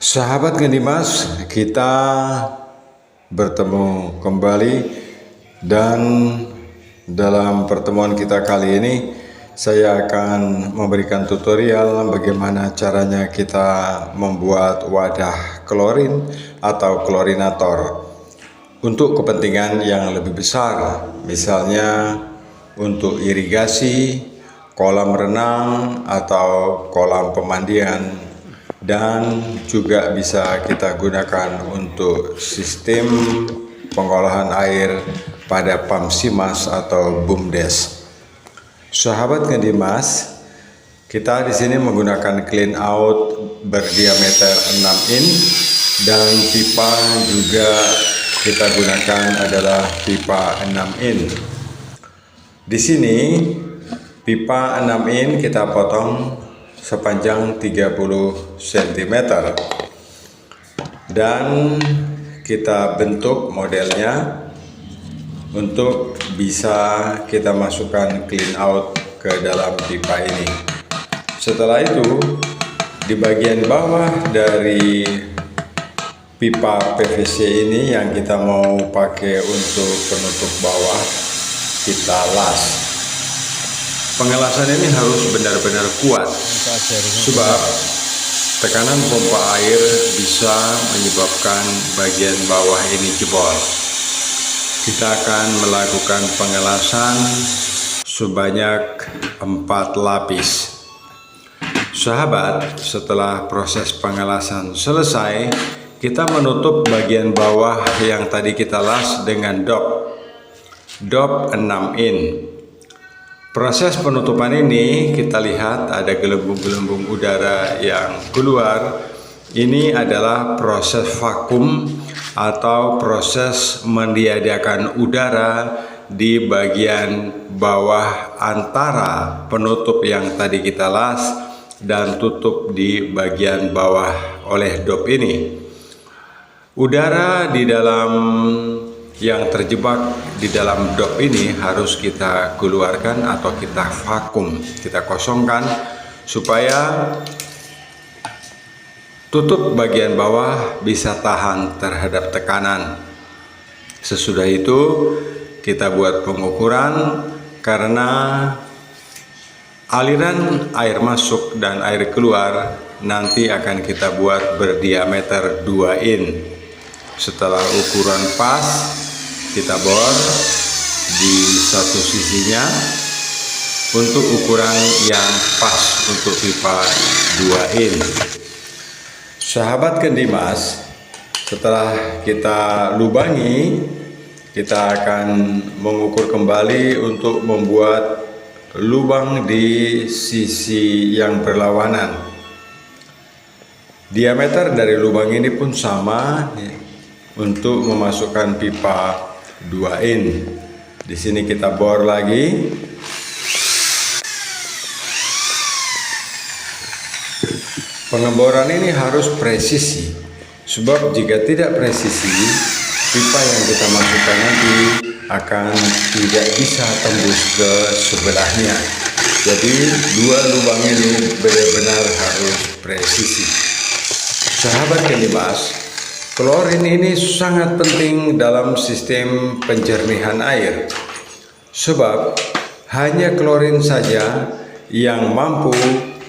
Sahabat Ngedimas, kita bertemu kembali dan dalam pertemuan kita kali ini saya akan memberikan tutorial bagaimana caranya kita membuat wadah klorin atau klorinator untuk kepentingan yang lebih besar, misalnya untuk irigasi, kolam renang atau kolam pemandian, dan juga bisa kita gunakan untuk sistem pengolahan air pada pump Simas atau BUMDes. Sahabat Ngedimas, kita di sini menggunakan clean out berdiameter 6 in dan pipa juga kita gunakan adalah pipa 6 in. Di sini pipa 6 in kita potong sepanjang 30 cm dan kita bentuk modelnya untuk bisa kita masukkan clean out ke dalam pipa ini. Setelah itu di bagian bawah dari pipa PVC ini yang kita mau pakai untuk penutup bawah, kita las. Pengelasan ini harus benar-benar kuat, sebab tekanan pompa air bisa menyebabkan bagian bawah ini jebol. Kita akan melakukan pengelasan sebanyak 4 lapis. Sahabat, setelah proses pengelasan selesai, kita menutup bagian bawah yang tadi kita las dengan dop 6 in. Proses penutupan ini kita lihat ada gelembung-gelembung udara yang keluar. Ini adalah proses vakum atau proses meniadakan udara di bagian bawah antara penutup yang tadi kita las dan tutup di bagian bawah oleh dop ini. Udara di dalam yang terjebak di dalam dop ini harus kita keluarkan atau kita vakum, kita kosongkan supaya tutup bagian bawah bisa tahan terhadap tekanan. Sesudah itu kita buat pengukuran karena aliran air masuk dan air keluar nanti akan kita buat berdiameter 2 in. Setelah ukuran pas, kita bor di satu sisinya untuk ukuran yang pas untuk pipa 2 in. Sahabat Ngedimas, setelah kita lubangi, kita akan mengukur kembali untuk membuat lubang di sisi yang berlawanan. Diameter dari lubang ini pun sama untuk memasukkan pipa 2 in. Di sini kita bor lagi. Pengeboran ini harus presisi, sebab jika tidak presisi, pipa yang kita masukkan nanti akan tidak bisa tembus ke sebelahnya. Jadi dua lubang ini benar-benar harus presisi. Sahabat Ngedimas, klorin ini sangat penting dalam sistem penjernihan air, sebab hanya klorin saja yang mampu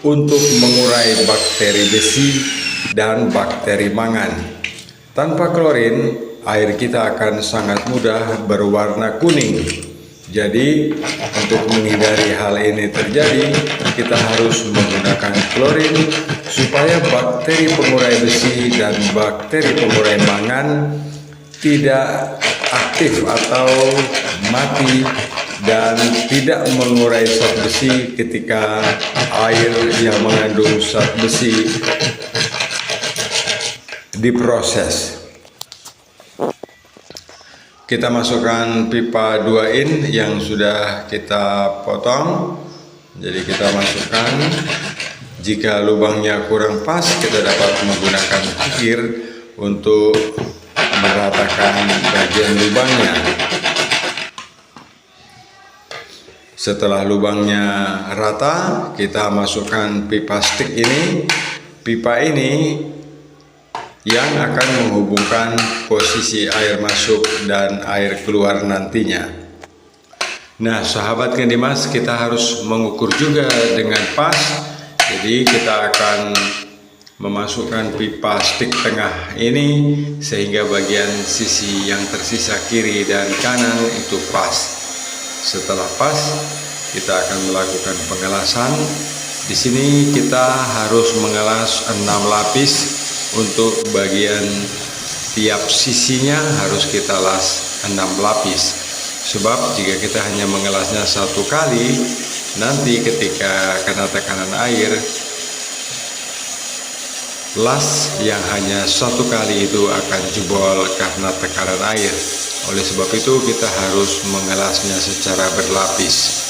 untuk mengurai bakteri besi dan bakteri mangan. Tanpa klorin, air kita akan sangat mudah berwarna kuning. Jadi, untuk menghindari hal ini terjadi, kita harus menggunakan klorin supaya bakteri pengurai besi dan bakteri pengurai mangan tidak aktif atau mati dan tidak mengurai zat besi ketika air yang mengandung zat besi diproses. Kita masukkan pipa 2 in yang sudah kita potong. Jadi kita masukkan. Jika lubangnya kurang pas, kita dapat menggunakan kikir untuk meratakan bagian lubangnya. Setelah lubangnya rata, kita masukkan pipa stick ini. Pipa ini yang akan menghubungkan posisi air masuk dan air keluar nantinya. Nah, sahabat Gendimas, kita harus mengukur juga dengan pas. Jadi kita akan memasukkan pipa stik tengah ini sehingga bagian sisi yang tersisa kiri dan kanan itu pas. Setelah pas, kita akan melakukan pengelasan. Di sini kita harus mengelas 6 lapis. Untuk bagian tiap sisinya harus kita las 6 lapis. Sebab jika kita hanya mengelasnya 1 kali, nanti ketika kena tekanan air, las yang hanya 1 kali itu akan jebol karena tekanan air. Oleh sebab itu kita harus mengelasnya secara berlapis.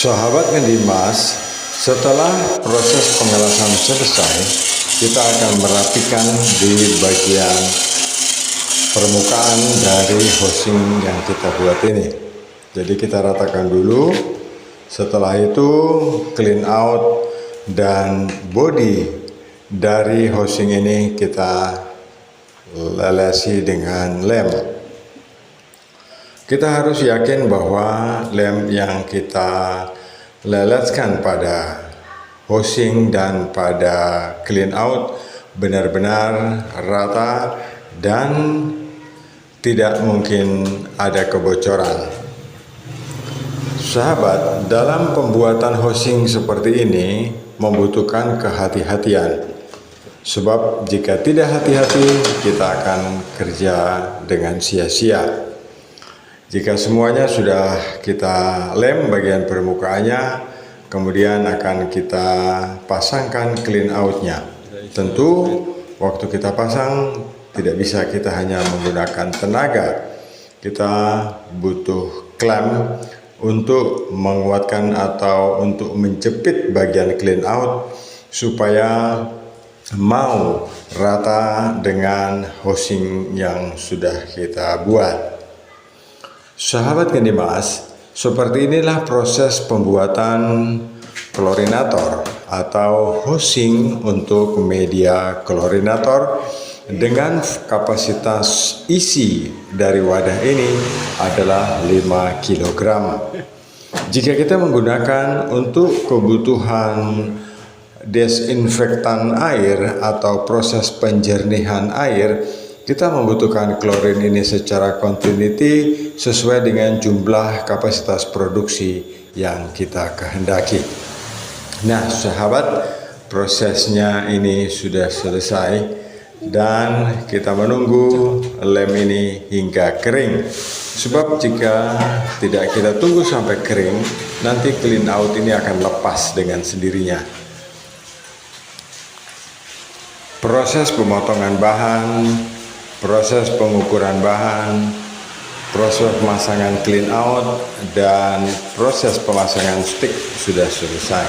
Sahabat Gendimas, setelah proses pengelasan selesai, kita akan merapikan di bagian permukaan dari housing yang kita buat ini. Jadi kita ratakan dulu, setelah itu clean out dan body dari housing ini kita lelesi dengan lem. Kita harus yakin bahwa lem yang kita leleskan pada housing dan pada clean out benar-benar rata dan tidak mungkin ada kebocoran. Sahabat, dalam pembuatan housing seperti ini membutuhkan kehati-hatian. Sebab jika tidak hati-hati, kita akan kerja dengan sia-sia. Jika semuanya sudah kita lem bagian permukaannya, kemudian akan kita pasangkan clean outnya. Tentu waktu kita pasang tidak bisa kita hanya menggunakan tenaga. Kita butuh klem untuk menguatkan atau untuk menjepit bagian clean out supaya mau rata dengan housing yang sudah kita buat. Sahabat Gendimas, seperti inilah proses pembuatan klorinator atau housing untuk media klorinator dengan kapasitas isi dari wadah ini adalah 5 kg. Jika kita menggunakan untuk kebutuhan desinfektan air atau proses penjernihan air, kita membutuhkan klorin ini secara continuity sesuai dengan jumlah kapasitas produksi yang kita kehendaki. Nah, sahabat, prosesnya ini sudah selesai dan kita menunggu lem ini hingga kering. Sebab jika tidak kita tunggu sampai kering, nanti clean out ini akan lepas dengan sendirinya. Proses pemotongan bahan, proses pengukuran bahan, proses pemasangan clean out, dan proses pemasangan stick sudah selesai.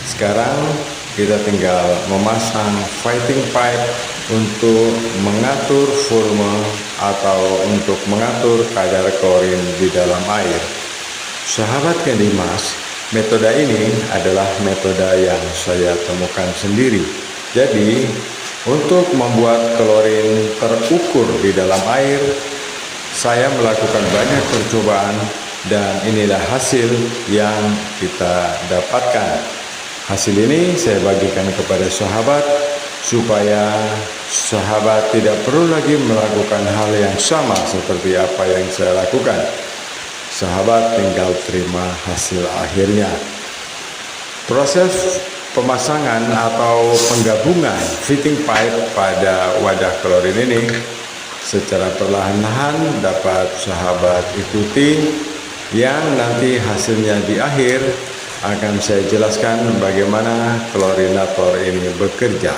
Sekarang kita tinggal memasang fighting pipe untuk mengatur volume atau untuk mengatur kadar klorin di dalam air. Sahabat Gendimas, metode ini adalah metode yang saya temukan sendiri. Jadi, untuk membuat klorin terukur di dalam air, saya melakukan banyak percobaan dan inilah hasil yang kita dapatkan. Hasil ini saya bagikan kepada sahabat supaya sahabat tidak perlu lagi melakukan hal yang sama seperti apa yang saya lakukan. Sahabat tinggal terima hasil akhirnya. Proses pemasangan atau penggabungan fitting pipe pada wadah klorin ini secara perlahan-lahan dapat sahabat ikuti, yang nanti hasilnya di akhir akan saya jelaskan bagaimana klorinator ini bekerja.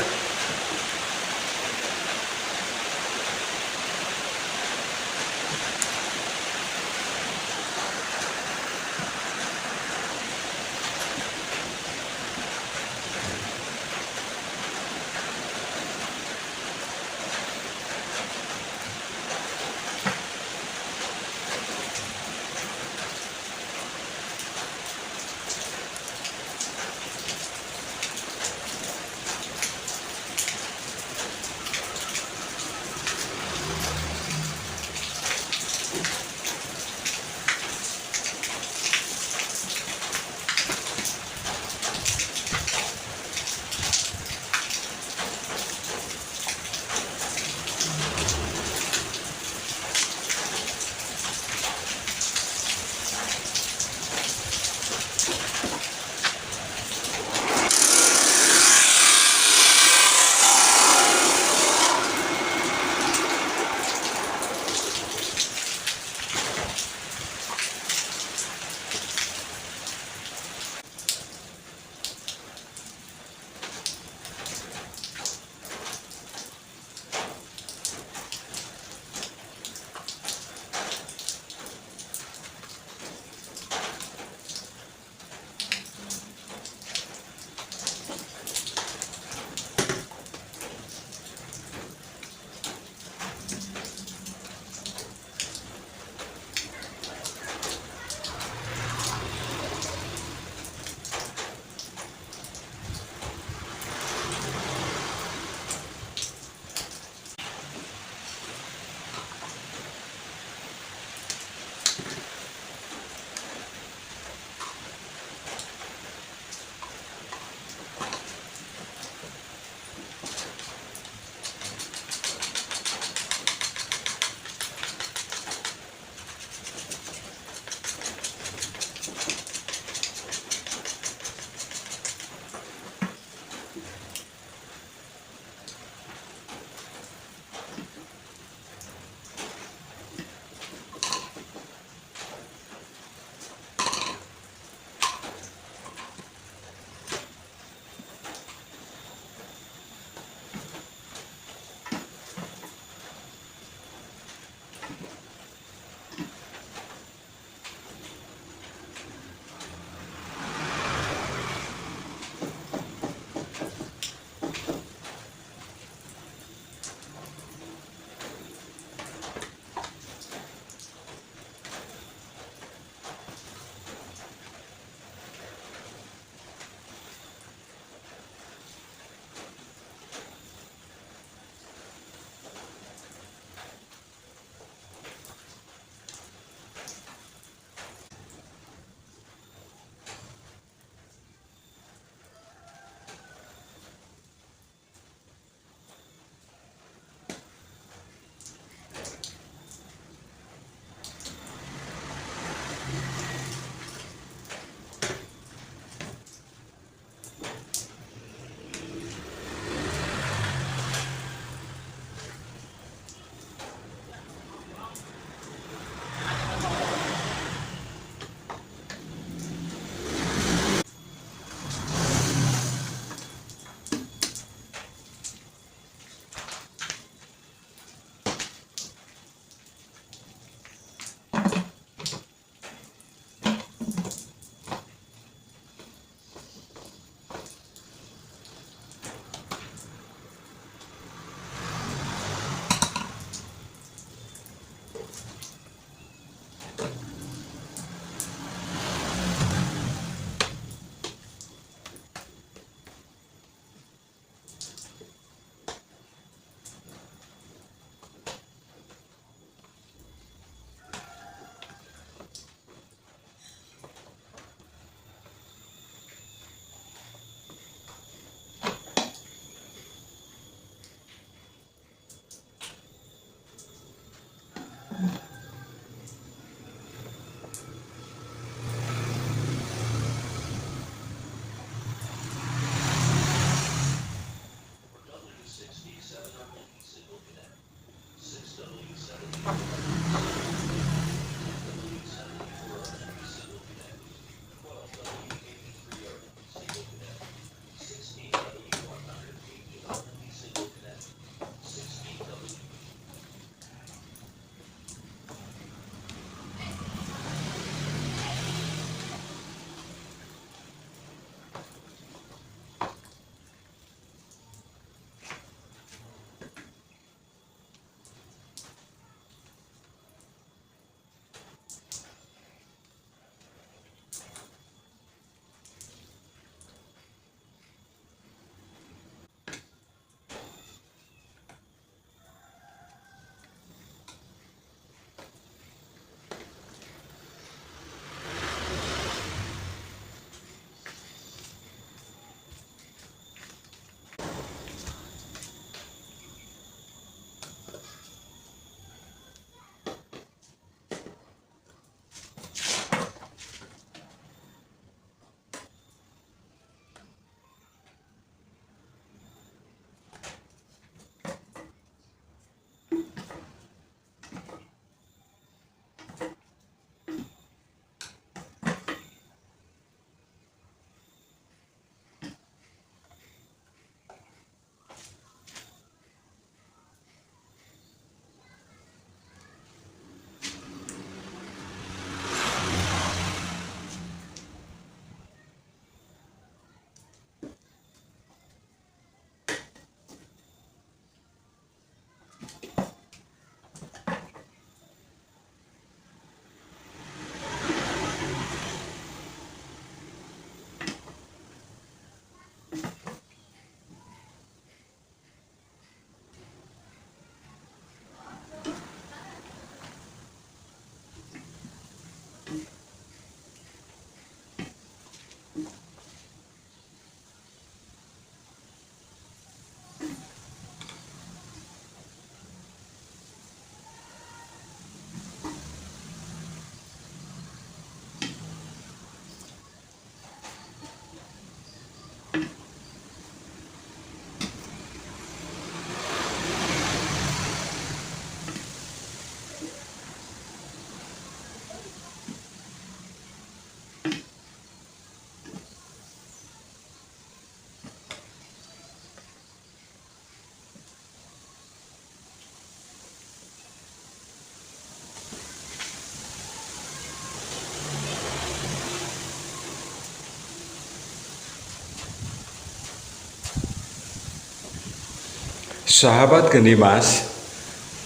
Sahabat Gendimas,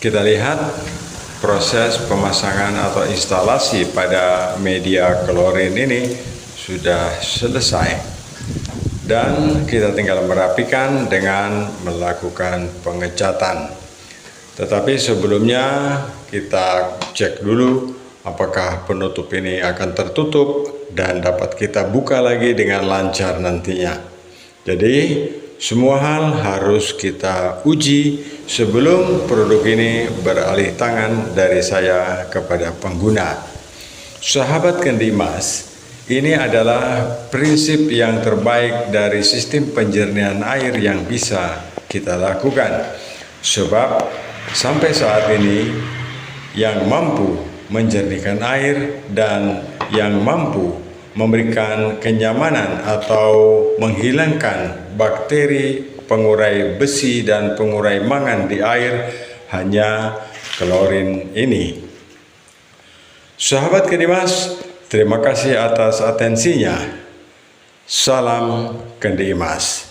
kita lihat proses pemasangan atau instalasi pada media klorin ini sudah selesai. Dan kita tinggal merapikan dengan melakukan pengecatan. Tetapi sebelumnya kita cek dulu apakah penutup ini akan tertutup dan dapat kita buka lagi dengan lancar nantinya. Jadi semua hal harus kita uji sebelum produk ini beralih tangan dari saya kepada pengguna. Sahabat Gendimas, ini adalah prinsip yang terbaik dari sistem penjernihan air yang bisa kita lakukan. Sebab sampai saat ini yang mampu menjernihkan air dan yang mampu memberikan kenyamanan atau menghilangkan bakteri, pengurai besi dan pengurai mangan di air hanya klorin ini. Sahabat Gendimas, terima kasih atas atensinya. Salam Gendimas.